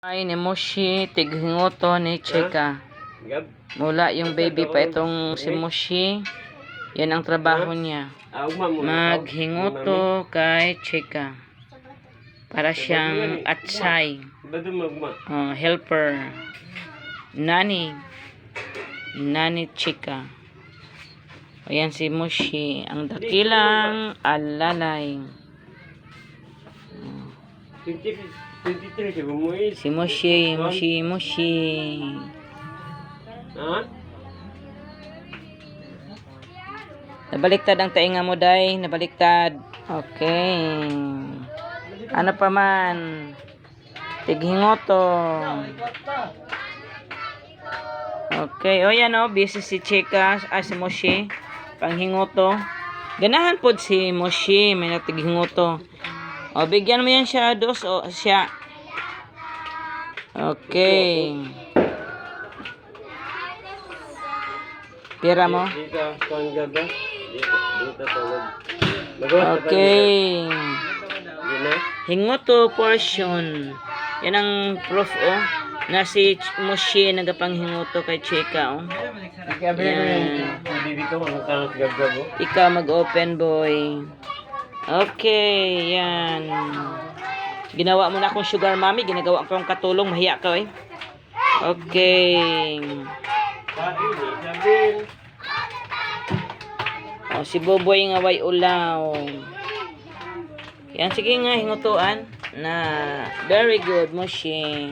Ay ni Mushi, tighingoto ni Chika. Mula yung baby pa itong si Mushi. Yan ang trabaho niya. Maghingoto kay Chika. Para siyang atsay. Helper. Nani Chika. Ayan si Mushi. Ang dakilang alalay. Si Mushi. Nabaliktad ang tainga mo, day. Nabaliktad. Okay. Ano pa man? Tighingoto. Okay. O yan o. Busy si Chika. Si Mushi. Panghingoto. Ganahan po si Mushi. May natighingoto. O, bigyan mo yan siya, dos, o, siya. Okay. Pira mo? Okay. Hingoto portion. Yan ang proof, oh. Na si Mushi nagapanghingoto kay Chika, oh. Yan. Ikaw mag-open, boy. Okay, yan. Ginawa mo na akong sugar mommy. Ginagawa ko ang katulong. Mahiya ka, eh. Okay. Oh, si Boboy nga way ulaw. Yan, sige nga, hingutuan. Na, very good, Mushi.